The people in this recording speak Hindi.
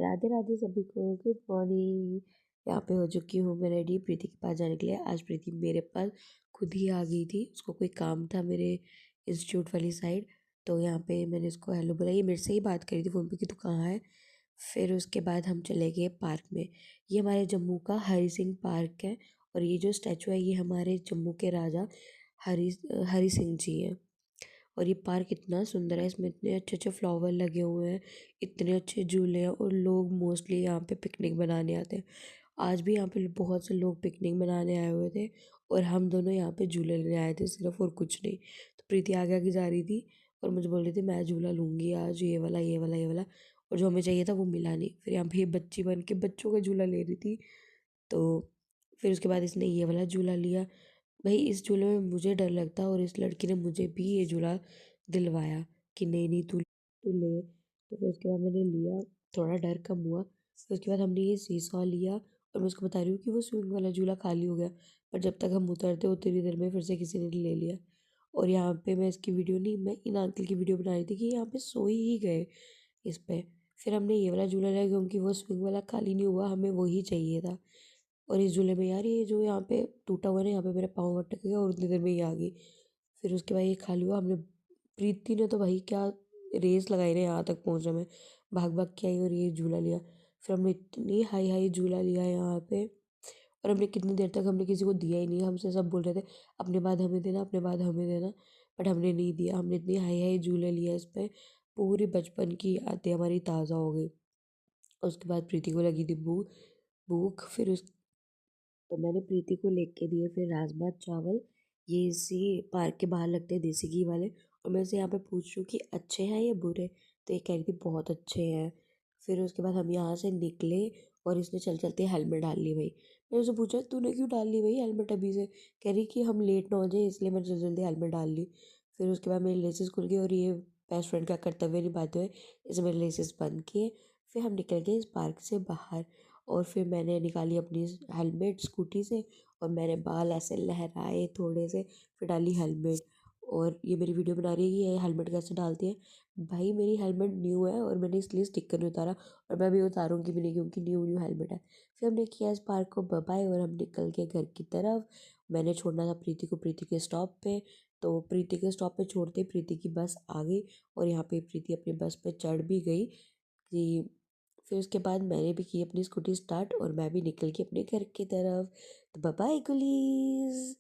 राधे राधे सभी को, गुड मॉर्निंग। यहाँ पे हो चुकी हूँ मैं रेडी प्रीति के पास जाने के लिए। आज प्रीति मेरे पास खुद ही आ गई थी, उसको कोई काम था मेरे इंस्टीट्यूट वाली साइड। तो यहाँ पे मैंने उसको हेलो बोला, ये मेरे से ही बात करी थी फ़ोन पे कि तू कहाँ है। फिर उसके बाद हम चले गए पार्क में। ये हमारे जम्मू का हरी सिंह पार्क है और ये जो स्टैचू है ये हमारे जम्मू के राजा हरी हरी सिंह जी हैं। और ये पार्क इतना सुंदर है, इसमें इतने अच्छे अच्छे फ्लावर लगे हुए हैं, इतने अच्छे झूले हैं और लोग मोस्टली यहाँ पे पिकनिक बनाने आते हैं। आज भी यहाँ पे बहुत से लोग पिकनिक बनाने आए हुए थे और हम दोनों यहाँ पे झूले लेने आए थे सिर्फ, और कुछ नहीं। तो प्रीति आगे आगे जा रही थी और मुझे बोल रही थी मैं झूला लूँगी आज, ये वाला ये वाला ये वाला। और जो हमें चाहिए था वो मिला नहीं। फिर यहाँ पे ये बच्ची बन के बच्चों का झूला ले रही थी। तो फिर उसके बाद इसने ये वाला झूला लिया। भाई इस झूले में मुझे डर लगता और इस लड़की ने मुझे भी ये झूला दिलवाया कि नहीं नहीं तू तू ले। तो फिर उसके बाद मैंने लिया, थोड़ा डर कम हुआ। फिर उसके बाद हमने ये सीसॉ लिया और मैं उसको बता रही हूँ कि वो स्विंग वाला झूला खाली हो गया। पर जब तक हम उतरते उतनी देर में फिर से किसी ने ले लिया। और यहाँ पे मैं इसकी वीडियो नहीं, मैं इन अंकल की वीडियो बना रही थी कि यहाँ पे सो ही गए इस पे। फिर हमने ये वाला झूला लिया क्योंकि वो स्विंग वाला खाली नहीं हुआ, हमें वही चाहिए था। और इस झूले में यार ये जो यहाँ पे टूटा हुआ है ना, यहाँ पे मेरा पाँव अटक गया और उतनी देर में ये आ गई। फिर उसके बाद ये खाली हुआ हमने। प्रीति ने तो भाई क्या रेस लगाई ना यहाँ तक पहुँचने में, भाग भाग के आई और ये झूला लिया। फिर हमने इतनी हाई हाई झूला लिया यहाँ पे। और हमने कितनी देर तक हमने किसी को दिया ही नहीं, हमसे सब बोल रहे थे अपने बाद हमें देना, अपने बाद हमें देना। बट हमने नहीं दिया, हमने इतनी हाई हाई झूले लिया इस पर, पूरी बचपन की यादें हमारी ताज़ा हो गई। उसके बाद प्रीति को लगी थी भूख भूख फिर उस तो मैंने प्रीति को लेके दिए फिर राजमा चावल। ये इसी पार्क के बाहर लगते हैं देसी घी वाले। और मैं से यहाँ पे पूछ रही हूँ कि अच्छे हैं या बुरे। तो ये कह रही थी बहुत अच्छे हैं। फिर उसके बाद हम यहाँ से निकले और इसने चल चलते हेलमेट डाल ली भाई। मैंने उससे पूछा तूने क्यों डाल ली भाई हेलमेट अभी से। कह रही कि हम लेट ना हो जाए इसलिए मैंने जल्दी जल्दी हेलमेट डाल ली। फिर उसके बाद मेरी लेसेस खुल गई और ये बेस्ट फ्रेंड का कर्तव्य निभाते हुए इसे मेरे लेसेस बंद किए। फिर हम निकल गए इस पार्क से बाहर। और फिर मैंने निकाली अपनी हेलमेट स्कूटी से और मैंने बाल ऐसे लहराए थोड़े से, फिर डाली हेलमेट। और ये मेरी वीडियो बना रही है कि ये हेलमेट कैसे डालती है। भाई मेरी हेलमेट न्यू है और मैंने इसलिए स्टिकर नहीं उतारा, और मैं भी उतारूंगी भी नहीं क्योंकि न्यू न्यू हेलमेट है। फिर हमने किया इस पार्क को बाय और हम निकल के घर की तरफ। मैंने छोड़ना था प्रीति को प्रीति के स्टॉप पे। तो प्रीति के स्टॉप पे छोड़ते प्रीति की बस आ गई और यहाँ पे प्रीति अपनी बस पे चढ़ भी गई कि फिर उसके बाद मैंने भी की अपनी स्कूटी स्टार्ट और मैं भी निकल गई अपने घर की तरफ। तो बाय बाय गुलीज।